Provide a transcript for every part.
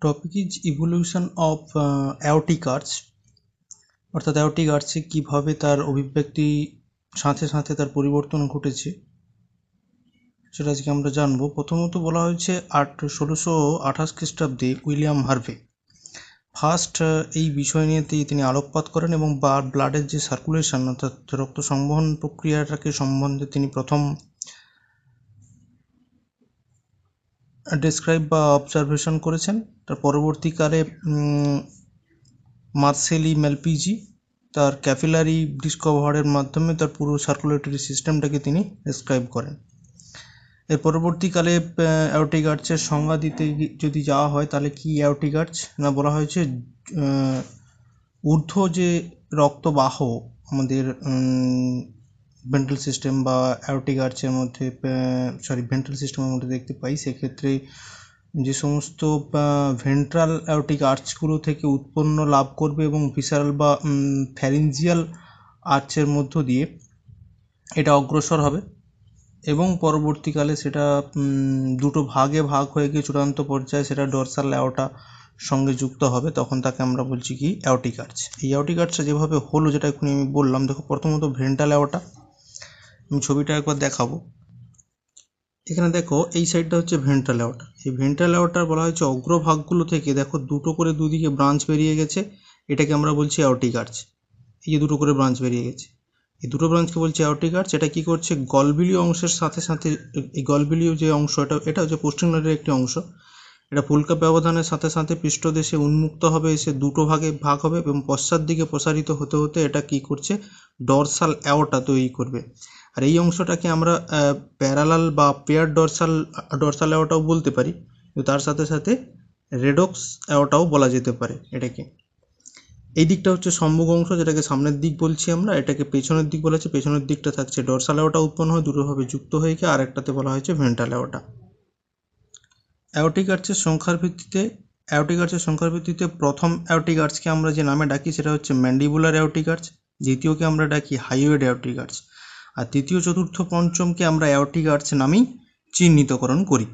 Topic is evolution of aortic arch, অর্থাৎ aortic আর্চে কীভাবে তার অভিব্যক্তি সাথে সাথে তার পরিবর্তন ঘটেছে সেটা আজকে আমরা জানবো। প্রথমত বলা হয়েছে 1628 খ্রিস্টাব্দে উইলিয়াম হার্ভে ফার্স্ট এই বিষয় নিয়ে তিনি আলোকপাত করেন এবং ব্লাডের যে সার্কুলেশন অর্থাৎ রক্ত সংবহন প্রক্রিয়াটাকে সম্বন্ধে তিনি প্রথম ডেসক্রাইব বা অবজারভেশন করেছেন। তার পরবর্তীকালে মার্সেলি ম্যালপিজি তার ক্যাপিলারি ডিসকভারের মাধ্যমে তার পুরো সার্কুলেটরি সিস্টেমটাকে তিনি ডেসক্রাইব করেন। এর পরবর্তীকালে অ্যাওটিক আর্চের সংজ্ঞা দিতে যদি যাওয়া হয় তাহলে কি অ্যাওটিক আর্চ না বলা হয়েছে ঊর্ধ্ব যে রক্তবাহ আমাদের ভেন্ট্রাল সিস্টেম বা অ্যাওটিক আর্চের মধ্যে ভেন্ট্রাল সিস্টেমের মধ্যে দেখতে পাই, সেক্ষেত্রে যে সমস্ত ভেন্ট্রাল অ্যাওটিক আর্চগুলো থেকে উৎপন্ন লাভ করবে এবং ভিসারাল বা ফ্যারিঞ্জিয়াল আর্চের মধ্য দিয়ে এটা অগ্রসর হবে এবং পরবর্তীকালে সেটা দুটো ভাগে ভাগ হয়ে গিয়ে চূড়ান্ত পর্যায়ে সেটা ডরসাল অ্যাওটা সঙ্গে যুক্ত হবে, তখন তাকে আমরা বলছি কি অ্যাওটিক আর্চ। এই অ্যাওটিক আর্চটা যেভাবে হলো, যেটা এখন আমি বললাম, দেখো প্রথমত ভেন্ট্রাল অ্যাওটা, আমি ছবিটা একবার দেখাবো। এখানে দেখো এই সাইডটা হচ্ছে ভেন্ট্রাল অ্যাওটা। এই ভেন্ট্রাল অ্যাওটার বলা হয়েছে অগ্রভাগগুলো থেকে দেখো দুটো করে দুদিকে ব্রাঞ্চ বেরিয়ে গেছে, এটাকে আমরা বলছি অ্যাওটিক আর্চ। এই যে দুটো করে ব্রাঞ্চ বেরিয়ে গেছে, এই দুটো ব্রাঞ্চকে বলছে অ্যাওটিক আর্চ। এটা কি করছে, গলবিলীয় অংশের সাথে সাথে এই গলবিলীয় যে অংশ এটা হচ্ছে পোস্টিনারির একটি অংশ, এটা ফুলকা ব্যবধানের সাথে সাথে পৃষ্ঠদেশে উন্মুক্ত হবে, এসে দুটো ভাগে ভাগ হবে এবং পশ্চাৎ দিকে প্রসারিত হতে হতে এটা কি করছে, ডরসাল অ্যাওটা তৈরি করবে। আর এই অংশটাকে আমরা প্যারালাল বা পেয়ার ডরসাল অ্যাওটাও বলতে পারি, তার সাথে সাথে রেডক্স অ্যাওটাও বলা যেতে পারে এটাকে। এই দিকটা হচ্ছে সম্মুখ অংশ, যেটাকে সামনের দিক বলছি আমরা, এটাকে পেছনের দিক বলা হচ্ছে। পেছনের দিকটা থাকছে ডরসাল অ্যাওটা উৎপন্ন হয় দুটোভাবে যুক্ত হয়ে গিয়ে, আর একটাতে বলা হয়েছে ভেন্ট্রাল অ্যাওটা। অ্যাওটিক আর্চের সংখ্যার ভিত্তিতে প্রথম অ্যাওটিক আর্চকে আমরা যে নামে ডাকি সেটা হচ্ছে ম্যান্ডিবুলার অ্যাওটিক আর্চ, দ্বিতীয়কে আমরা ডাকি হাইওয়েড অ্যাওটিক আর্চ, আর তৃতীয় চতুর্থ পঞ্চমকে আমরা অ্যাওটিক আর্চ নামেই চিহ্নিতকরণ করি।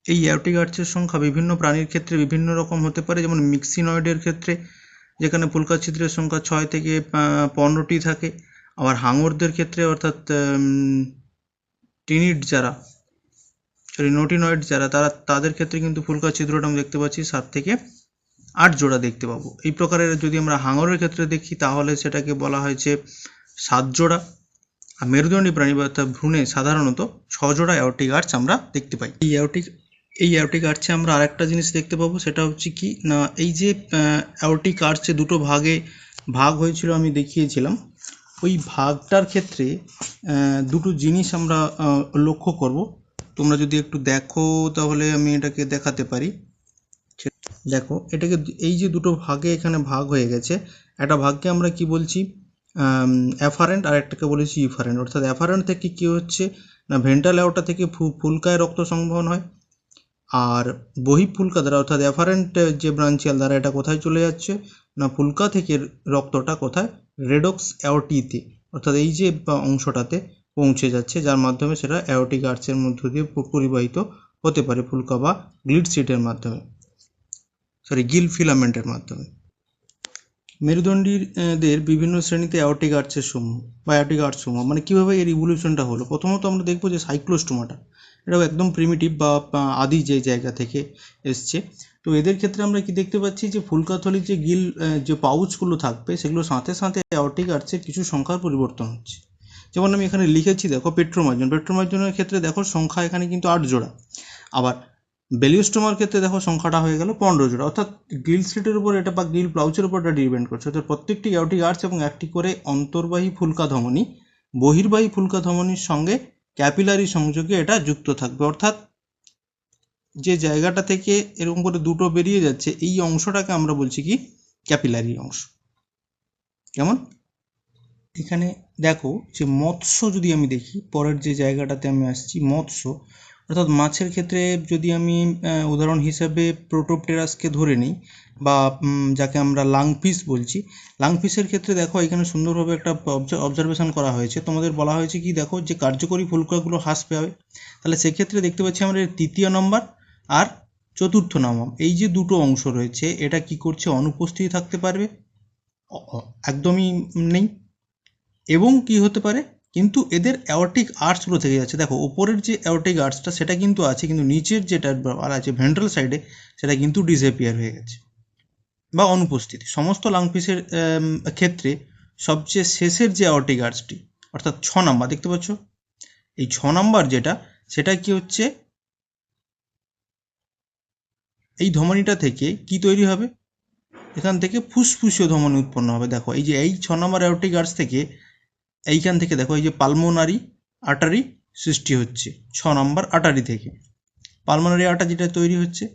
এই অ্যাওটিক আর্চের সংখ্যা বিভিন্ন প্রাণীর ক্ষেত্রে বিভিন্ন রকম হতে পারে, যেমন মিক্সিনয়েডের ক্ষেত্রে যেখানে ফুলকা ছিদ্রের সংখ্যা 6 থেকে 15টি থাকে, আবার হাঙরদের ক্ষেত্রে অর্থাৎ নোটিনয়েড যারা তাদের ক্ষেত্রে কিন্তু ফুলকা ছিদ্রটা আমরা দেখতে পাচ্ছি 7 থেকে 8 জোড়া দেখতে পাবো। এই প্রকারের যদি আমরা হাঙরের ক্ষেত্রে দেখি তাহলে সেটাকে বলা হয়েছে 7 জোড়া। আর মেরুদণ্ডী প্রাণী বা ভ্রূণে সাধারণত 6 জোড়া অ্যাওটিক আর্চ আমরা দেখতে পাই। এই অ্যাওটিক আর্চে আমরা আরেকটা জিনিস দেখতে পাবো, সেটা হচ্ছে কি না, এই যে অ্যাওটিক আর্চে দুটো ভাগ হয়েছিল আমি দেখিয়েছিলাম, ওই ভাগটার ক্ষেত্রে দুটো জিনিস আমরা লক্ষ্য করব। তোমরা যদি একটু দেখো তাহলে আমি এটাকে দেখাতে পারি। দেখো এটাকে, এই যে দুটো ভাগে এখানে ভাগ হয়ে গেছে, একটা ভাগকে আমরা কি বলছি অ্যাফারেন্ট, আর একটাকে বলেছি ইফারেন্ট। অর্থাৎ অ্যাফারেন্ট থেকে কি হচ্ছে না, ভেন্ট্রাল অ্যাওটা থেকে ফুলকায় রক্ত সংবহন হয়, আর বহিঃফুলকা দ্বারা অর্থাৎ অ্যাফারেন্ট যে ব্রাঞ্চিয়াল দ্বারা এটা কোথায় চলে যাচ্ছে না, ফুলকা থেকে রক্তটা কোথায়, রেডক্স অ্যাওটিতে, অর্থাৎ এই যে অংশটাতে পৌঁছে যাচ্ছে, যার মাধ্যমে সেটা অ্যাওটিক আর্চের মধ্য দিয়ে পরিবাহিত হতে পারে ফুলকা বা গিল ফিলামেন্টের মাধ্যমে। মেরুদণ্ডীদের বিভিন্ন শ্রেণীতে অ্যাওটিক আর্চের সমূহ বা অ্যাওটিক আর্চ সমূহ, মানে কীভাবে এর ইভলিউশনটা হলো। প্রথমত আমরা দেখবো যে সাইক্লোস্টোমাটা, এটাও একদম প্রিমিটিভ বা আদি যে জায়গা থেকে এসছে। তো এদের ক্ষেত্রে আমরা কি দেখতে পাচ্ছি যে ফুলকাথলির যে যে পাউচগুলো থাকবে সেগুলোর সাথে সাথে অ্যাওটিক আর্চের কিছু সংখ্যার পরিবর্তন হচ্ছে। যেমন আমি এখানে লিখেছি, দেখো পেট্রোমার্জনের ক্ষেত্রে দেখো সংখ্যা এখানে কিন্তু 8 জোড়া, আবার বেলিওস্টোমার ক্ষেত্রে দেখো সংখ্যাটা হয়ে গেল 15 জোড়া। অর্থাৎ গিল স্লিটের উপর এটা বা গিল প্লাউচের উপর এটা ডিপেন্ড করছে। অর্থাৎ প্রত্যেকটি অ্যাওটিক আর্চ এবং একটি করে অন্তর্বাহী ফুলকা ধমনী বহির্বাহী ফুলকা ধমনীর সঙ্গে ক্যাপিলারি সংযোগে এটা যুক্ত থাকবে। অর্থাৎ যে জায়গাটা থেকে এরকম করে দুটো বেরিয়ে যাচ্ছে, এই অংশটাকে আমরা বলছি কি ক্যাপিলারি অংশ। কেমন, এখানে দেখো যে মৎস্য যদি আমি দেখি, পরের যে জায়গাটাতে আমি আসছি, মৎস্য অর্থাৎ মাছের ক্ষেত্রে যদি আমি উদাহরণ হিসাবে প্রোটোপটেরাসকে ধরে নিই, বা যাকে আমরা লাংফিশ বলছি, লাংফিশের ক্ষেত্রে দেখো এখানে সুন্দরভাবে একটা অবজারভেশন করা হয়েছে। তোমাদের বলা হয়েছে কি, দেখো যে কার্যকরী ফুলকাগুলো হ্রাস পাবে, তাহলে সেক্ষেত্রে দেখতে পাচ্ছি আমরা 3য় নম্বর আর চতুর্থ নামাম, এই যে দুটো অংশ রয়েছে এটা কি করছে, অনুপস্থিত থাকতে পারবে, একদমই নেই। এবং কি হতে পারে, কিন্তু এদের অ্যাওর্টিক আর্চগুলো থেকে যাচ্ছে। দেখো ওপরের যে অ্যাওর্টিক আর্চটা সেটা কিন্তু আছে, কিন্তু নিচের যেটা আছে ভেন্ট্রাল সাইডে সেটা কিন্তু ডিসঅ্যাপিয়ার হয়ে গেছে বা অনুপস্থিত। সমস্ত লাং পিসের ক্ষেত্রে সবচেয়ে শেষের যে অ্যাওর্টিক আর্চটি অর্থাৎ 6 নাম্বার দেখতে পাচ্ছ, এই 6 নাম্বার যেটা, সেটা কি হচ্ছে, এই ধমনীটা থেকে কি তৈরি হবে, এখান থেকে ফুসফুসীয় ধমনী উৎপন্ন হবে। দেখো এই যে এই 6 নাম্বার অ্যাওর্টিক আর্চ থেকে, এইখান থেকে দেখো এই যে পালমোনারি আর্টারি সৃষ্টি হচ্ছে 6 নাম্বার আর্টারি থেকে, পালমোনারি আর্টারি যেটা তৈরি হচ্ছে।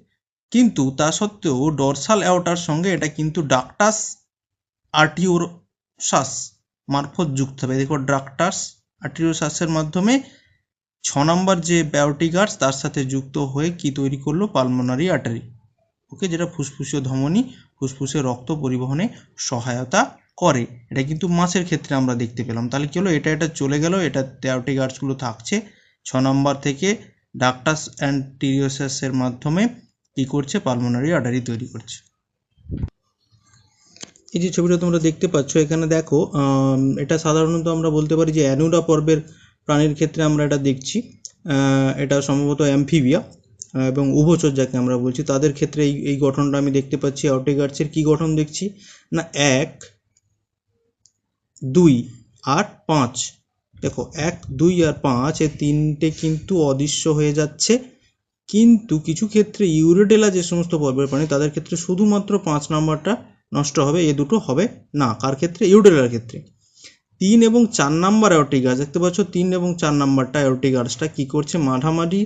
কিন্তু তা সত্ত্বেও ডরসাল অ্যাওর্টার সঙ্গে এটা কিন্তু ডাক্টাস আর্টিওসাস মারফত যুক্ত হবে। দেখো ডাক্টাস আর্টিওসাসের মাধ্যমে 6 নাম্বার যে অ্যাওর্টিক আর্চ তার সাথে যুক্ত হয়ে কি তৈরি করলো, পালমোনারি আর্টারি, ওকে, যেটা ফুসফুসীয় ধমনী, ফুসফুসে রক্ত পরিবহনে সহায়তা করে। এটা কিন্তু মাছের ক্ষেত্রে আমরা দেখতে পেলাম। তাহলে কি হলো, এটা চলে গেল, এটা অ্যাওর্টিক আর্চগুলো থাকছে 6 নাম্বার থেকে ডাক্টাস অ্যান্টিরিওসাসের মাধ্যমে কি করছে, পালমোনারি আর্টারি তৈরি করছে। এই যে ছবিটা তোমরা দেখতে পাচ্ছ এখানে দেখো, এটা সাধারণত আমরা বলতে পারি যে অ্যানুরা পর্বের প্রাণীর ক্ষেত্রে আমরা এটা দেখছি। এটা সম্ভবত অ্যামফিবিয়া এবং উভচর যাকে আমরা বলছি তাদের ক্ষেত্রে এই গঠনটা আমি দেখতে পাচ্ছি। অ্যাওর্টিক আর্চের কি গঠন দেখছি না, 1, 2 আর 5। দেখো 1, 2 আর 5 এই তিনটে কিন্তু অদৃশ্য হয়ে যাচ্ছে, কিন্তু কিছু ক্ষেত্রে ইউরেডেলা যে সমস্ত পর্বের প্রাণী তাদের ক্ষেত্রে শুধুমাত্র 5 নাম্বারটা নষ্ট হবে, এ দুটো হবে না। কার ক্ষেত্রে, ইউরেডেলার ক্ষেত্রে। 3 এবং 4 নাম্বার অ্যাওর্টিক আর্চ দেখতে পাচ্ছ, 3 এবং 4 নাম্বারটা অ্যাওর্টিক আর্চটা কি করছে, মাঝামাঝি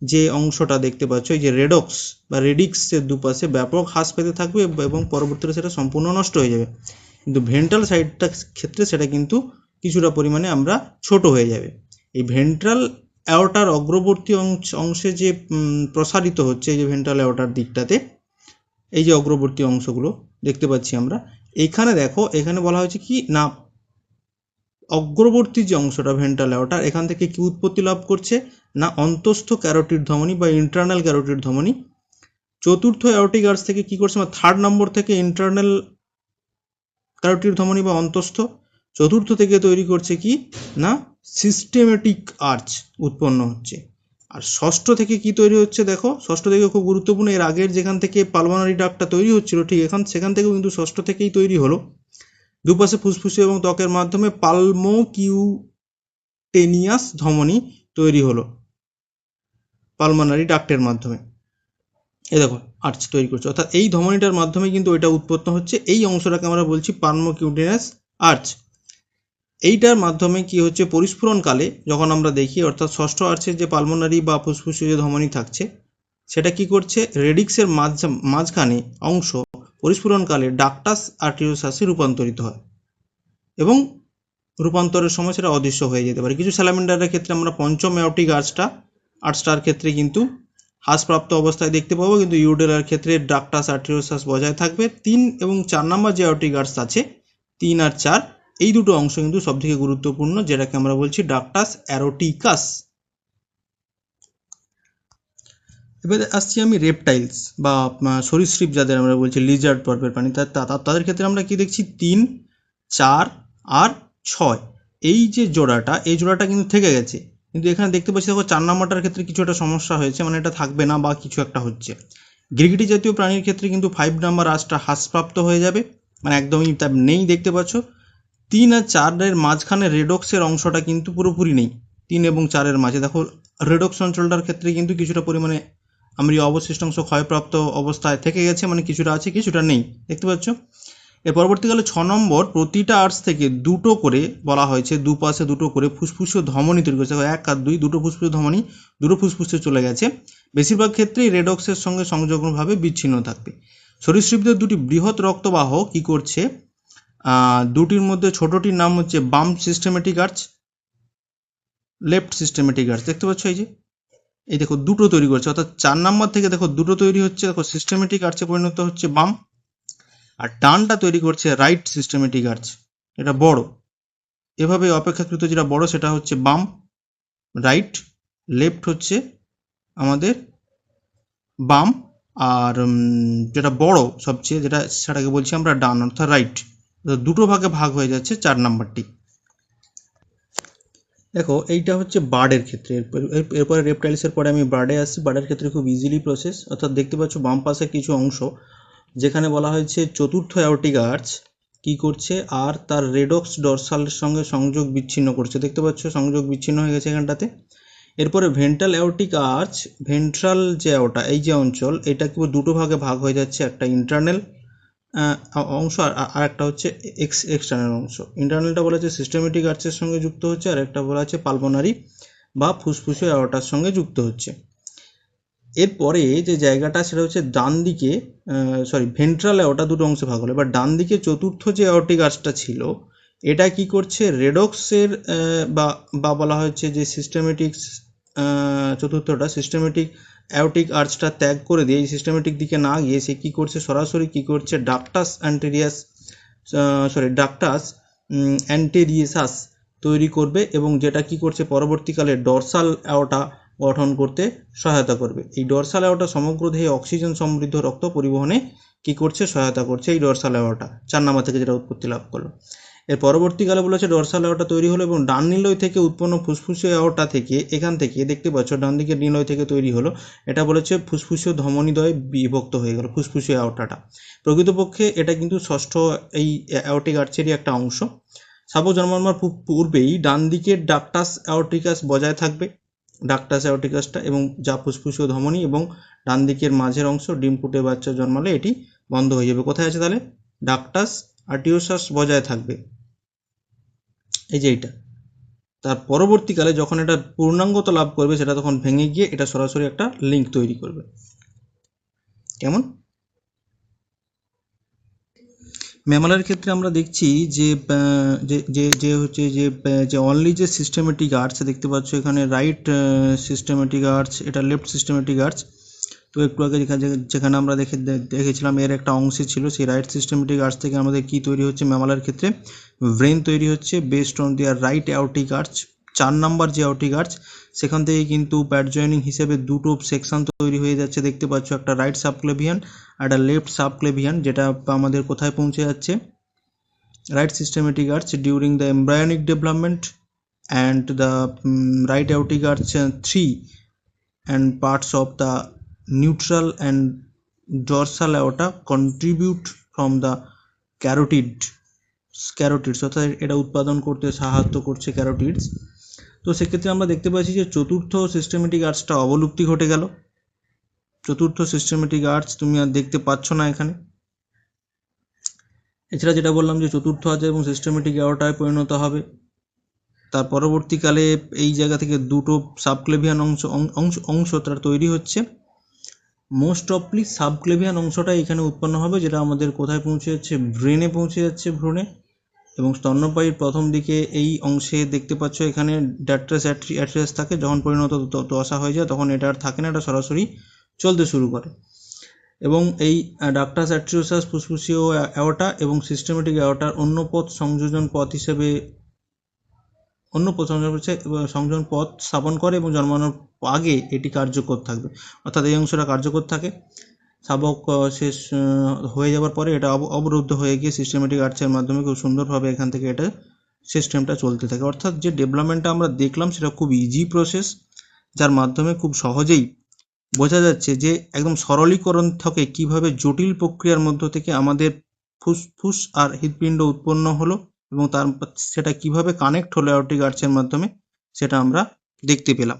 যে অংশটা দেখতে পাচ্ছ এই যে রেডক্স বা রেডিক্সের দুপাশে ব্যাপক হ্রাস পেতে থাকবে এবং পরবর্তীতে সেটা সম্পূর্ণ নষ্ট হয়ে যাবে। কিন্তু ভেন্ট্রাল সাইডটার ক্ষেত্রে সেটা কিন্তু কিছুটা পরিমাণে আমরা ছোট হয়ে যাবে। এই ভেন্ট্রাল অ্যাওর্টার অগ্রবর্তী অংশে যে প্রসারিত হচ্ছে, এই যে ভেন্ট্রাল অ্যাওর্টার দিকটাতে এই যে অগ্রবর্তী অংশগুলো দেখতে পাচ্ছি আমরা, এইখানে দেখো এখানে বলা হয়েছে কি না, অগ্রবর্তী যে অংশটা ভেন্ট্রাল অ্যাওর্টার এখান থেকে কি উৎপত্তি লাভ করছে না, অন্তস্থ ক্যারোটিড ধমনী বা ইন্টারনাল ক্যারোটিড ধমনী। চতুর্থ অ্যাওর্টিক আর্চ থেকে কি করছে, 3rd নম্বর থেকে ইন্টারনাল ক্যারোটিড ধমনী বা অন্তস্থ। চতুর্থ থেকে তৈরি করছে কি না, সিস্টেমেটিক আর্চ উৎপন্ন হচ্ছে। আর ষষ্ঠ থেকে কি তৈরি হচ্ছে, দেখো ষষ্ঠ থেকে খুব গুরুত্বপূর্ণ, এর আগের যেখান থেকে পালমোনারি ডাক্টটা তৈরি হচ্ছিল ঠিক সেখান থেকেও কিন্তু ষষ্ঠ থেকেই তৈরি হলো, দুপাশে ফুসফুসে এবং ত্বকের মাধ্যমে পালমোকিউটেনিয়াস ধমনী তৈরি হলো পালমোনারি ডাক্টের মাধ্যমে। এই দেখো আর্চ তৈরি করছে, অর্থাৎ এই ধমনীটার মাধ্যমে কিন্তু এটা উৎপন্ন হচ্ছে। এই অংশটাকে আমরা বলছি পালমোকিউটেনিয়াস আর্চ। এইটার মাধ্যমে কি হচ্ছে, পরিস্ফুরণকালে যখন আমরা দেখি, অর্থাৎ ষষ্ঠ আর্চের যে পালমোনারি বা ফুসফুসীয় যে ধমনী থাকছে সেটা কি করছে, রেডিক্সের মাঝখানে অংশ পরিস্ফুরণকালে ডাক্টাস আর্টিরিওসাসে রূপান্তরিত হয় এবং রূপান্তরের সময় সেটা অদৃশ্য হয়ে যেতে পারে। কিছু স্যালামেন্ডারের ক্ষেত্রে আমরা পঞ্চম অ্যাওর্টিক আর্চটার ক্ষেত্রে কিন্তু হ্রাসপ্রাপ্ত অবস্থায় দেখতে পাবো, কিন্তু ইউরেডেলার ক্ষেত্রে ডাক্টাস আর্টিরিওসাস বজায় থাকবে। 3 এবং 4 নাম্বার যে অ্যাওর্টিক আর্চ আছে, 3 আর 4, এই দুটো অংশ কিন্তু সবথেকে গুরুত্বপূর্ণ, যেটাকে আমরা বলছি ডাক্টাস অ্যারোটিকাস। এবারে আসছি আমি রেপটাইলস বা সরীসৃপ যাদের আমরা বলছি লিজার্ড পর্বের প্রাণী, তাদের ক্ষেত্রে আমরা কি দেখছি, 3, 4 আর 6 এই যে জোড়াটা, এই জোড়াটা কিন্তু থেকে গেছে। কিন্তু এখানে দেখতে পাচ্ছি দেখো 4 নাম্বারটার ক্ষেত্রে কিছু একটা সমস্যা হয়েছে, মানে এটা থাকবে না বা কিছু একটা হচ্ছে। গিরগিটি জাতীয় প্রাণীর ক্ষেত্রে কিন্তু 5 নাম্বার আঁচটা হ্রাসপ্রাপ্ত হয়ে যাবে, মানে একদমই তা নেই দেখতে পাচ্ছ। 3 আর 4-এর মাঝখানে রেডক্সের অংশটা কিন্তু পুরোপুরি নেই। 3 এবং 4-এর মাঝে দেখো রেডক্স অঞ্চলটার ক্ষেত্রে কিন্তু কিছুটা পরিমাণে আমরি অবশিষ্টাংশ ক্ষয়প্রাপ্ত অবস্থায় থেকে গেছে, মানে কিছুটা আছে কিছুটা নেই দেখতে পাচ্ছ। এর পরবর্তীকালে 6 নম্বর প্রতিটা আর্চ থেকে দুটো করে বলা হয়েছে, দুপাশে দুটো করে ফুসফুসীয় ধমনী তৈরি করেছে। 1 আর 2 দুটো ফুসফুসীয় ধমনী দুটো ফুসফুসে চলে গেছে। বেশিরভাগ ক্ষেত্রেই রেডক্সের সঙ্গে সংযোগভাবে বিচ্ছিন্ন থাকবে। সরীসৃপদের দুটি বৃহৎ রক্তবাহ কি করছে, দুটির মধ্যে ছোটটির নাম হচ্ছে বাম systematic arch, left systematic arch দেখতে পাচ্ছ। এই দেখো দুটো তৈরি করছে, অর্থাৎ 4 নাম্বার থেকে দেখো দুটো তৈরি হচ্ছে, দেখো সিস্টেমেটিক আর্চে পরিণত হচ্ছে বাম, আর ডানটা তৈরি করছে রাইট সিস্টেমেটিক আর্চ, এটা বড়। এভাবে অপেক্ষাকৃত যেটা বড় সেটা হচ্ছে বাম, রাইট, লেফট হচ্ছে আমাদের বাম আর যেটা বড় সবচেয়ে যেটা সেটাকে বলছি আমরা ডান অর্থাৎ রাইট। দুটো ভাগে ভাগ হয়ে যাচ্ছে 4 নাম্বারটি। দেখো এইটা হচ্ছে বার্ডের ক্ষেত্রে। এরপরে রেপটাইলসের পরে আমি বার্ডে আসছি। বার্ডের ক্ষেত্রে খুব ইজিলি প্রসেস, অর্থাৎ দেখতে পাচ্ছ বাম পাশে কিছু অংশ যেখানে বলা হয়েছে চতুর্থ অ্যাওর্টিক আর্চ কি করছে আর তার রেডক্স ডরসালের সঙ্গে সংযোগ বিচ্ছিন্ন করছে। দেখতে পাচ্ছ সংযোগ বিচ্ছিন্ন হয়ে গেছে এখানটাতে। এরপরে ভেন্ট্রাল অ্যাওর্টিক আর্চ, ভেন্ট্রাল যে অ্যাওর্টা এই যে অঞ্চল, এটা কি দুটো ভাগে ভাগ হয়ে যাচ্ছে, একটা ইন্টারনাল অংশ আর একটা হচ্ছে এক্সটার্নাল অংশ। ইন্টারনালটা বলা হচ্ছে সিস্টেমেটিক আর্চের সঙ্গে যুক্ত হচ্ছে, আর একটা বলা হচ্ছে পালমোনারি বা ফুসফুসীয় অ্যাওর্টার সঙ্গে যুক্ত হচ্ছে। এরপরে যে জায়গাটা সেটা হচ্ছে ডান দিকে ভেন্ট্রাল অ্যাওর্টা দুটো অংশে ভাগ হলো। এবার ডান দিকে চতুর্থ যে অ্যাওর্টিক আর্চটা ছিল এটা কি করছে, রেডক্সের বা বলা হচ্ছে যে সিস্টেমেটিক চতুর্থটা সিস্টেমেটিক অ্যাওর্টিক আর্চটা ত্যাগ করে দিয়ে এই সিস্টেমেটিক দিকে না গিয়ে সে কী করছে, সরাসরি কী করছে, ডাক্টাস অ্যান্টেরিয়াসাস তৈরি করবে এবং যেটা কি করছে পরবর্তীকালে ডরসাল অ্যাওর্টা গঠন করতে সহায়তা করবে। এই ডরসাল অ্যাওর্টা সমগ্র দেহে অক্সিজেন সমৃদ্ধ রক্ত পরিবহনে কি করছে, সহায়তা করছে এই ডরসাল অ্যাওর্টা 4 নাম্বার থেকে যেটা উৎপত্তি লাভ করলো। এর পরবর্তীকালে বলেছে ডরসাল অ্যাওর্টা তৈরি হলো এবং ডান নিলয় থেকে উৎপন্ন ফুসফুসীয় অ্যাওর্টা থেকে, এখান থেকে দেখতে পাচ্ছ ডান দিকের নিলয় থেকে তৈরি হলো, এটা বলেছে ফুসফুসীয় ধমনীদ্বয়ে বিভক্ত হয়ে গেল ফুসফুসীয় অ্যাওর্টাটা। প্রকৃতপক্ষে এটা কিন্তু ষষ্ঠ এই অ্যাওর্টিক আর্চেরই একটা অংশ। সাপোজ জন্মানোর পূর্বেই ডান দিকের ডাক্টাস অ্যাওর্টিকাস বজায় থাকবে, ডাক্টাস অ্যাওর্টিকাসটা, এবং যা ফুসফুসীয় ধমনী, এবং ডান দিকের মাঝের অংশ ডিম ফুটে বাচ্চা জন্মালে এটি বন্ধ হয়ে যাবে। কোথায় আছে তাহলে, ডাক্টাস আর্টিওসাস বজায় থাকবে, এই যে এইটা। তার পরবর্তীকালে যখন এটা পূর্ণাঙ্গতা লাভ করবে সেটা তখন ভেঙে গিয়ে এটা সরাসরি একটা লিঙ্ক তৈরি করবে। কেমন? ম্যামালের ক্ষেত্রে আমরা দেখছি যে যে হচ্ছে যে অনলি যে সিস্টেমেটিক আর্চ দেখতে পাচ্ছ এখানে রাইট সিস্টেমেটিক আর্চ, এটা লেফট সিস্টেমেটিক আর্চ। তো একটু আগে যেখানে আমরা দেখেছিলাম এর একটা অংশে ছিল, সেই রাইট সিস্টেমেটিক আর্চ থেকে আমাদের কি তৈরি হচ্ছে ম্যামালের ক্ষেত্রে, ব্রেন তৈরি হচ্ছে based on their right aortic arch. 4 number যে অ্যাওর্টিক আর্চ সেখান থেকে কিন্তু প্যাড জয়েনিং হিসেবে দুটো সেকশন তৈরি হয়ে যাচ্ছে। দেখতে পাচ্ছ একটা রাইট সাবক্লেভিয়ান আর একটা লেফট সাবক্লেভিয়ান, যেটা আমাদের কোথায় পৌঁছে যাচ্ছে, right systematic arch during the embryonic development, and the right aortic arch 3 and parts of the neutral and dorsal aorta contribute from the carotids অর্থাৎ এটা উৎপাদন করতে সাহায্য করছে ক্যারোটিডস। তো সেক্ষেত্রে আমরা দেখতে পাচ্ছি যে চতুর্থ সিস্টেমেটিক আর্চটা অবলুপ্তি ঘটে গেল। চতুর্থ সিস্টেমেটিক আর্চ তুমি আর দেখতে পাচ্ছ না এখানে। এছাড়া যেটা বললাম যে চতুর্থ আর্চ এবং সিস্টেমেটিক অ্যাওর্টায় পরিণত হবে। তার পরবর্তীকালে এই জায়গা থেকে দুটো সাবক্লেভিয়ান অংশ তার তৈরি হচ্ছে। মোস্ট অফলি সাবক্লেভিয়ান অংশটা এখানে উৎপন্ন হবে, যেটা আমাদের কোথায় পৌঁছে যাচ্ছে, ব্রেনে পৌঁছে যাচ্ছে, ভ্রূণে। এবং স্তন্যপায়ীর প্রথম দিকে এই অংশে দেখতে পাচ্ছ এখানে ডাক্টাস অ্যাট্রিয়াস থাকে, যখন পরিণত দশা হয়ে যায় তখন এটা আর থাকে না, এটা সরাসরি চলতে শুরু করে। এবং এই ডাক্টাস অ্যাট্রিওসাস ফুসফুসীয় অ্যাওর্টা এবং সিস্টেমেটিক অ্যাওর্টার অন্য সংযোজন পথ স্থাপন করে এবং জন্মানোর আগে এটি কার্যকর থাকবে, অর্থাৎ এই অংশটা কার্যকর থাকে। শাবক শেষ হয়ে যাওয়ার পরে এটা অবরুদ্ধ হয়ে গিয়ে সিস্টেমেটিক আর্চের মাধ্যমে খুব সুন্দরভাবে এখান থেকে এটা সিস্টেমটা চলতে থাকে। অর্থাৎ যে ডেভেলপমেন্টটা আমরা দেখলাম সেটা খুব ইজি প্রসেস, যার মাধ্যমে খুব সহজেই বোঝা যাচ্ছে যে একদম সরলীকরণ থেকে কিভাবে জটিল প্রক্রিয়ার মধ্য থেকে আমাদের ফুসফুস আর হৃৎপিণ্ড উৎপন্ন হলো এবং সেটা কিভাবে কানেক্ট হলো অ্যাওর্টিক আর্চের মাধ্যমে সেটা আমরা দেখতে পেলাম।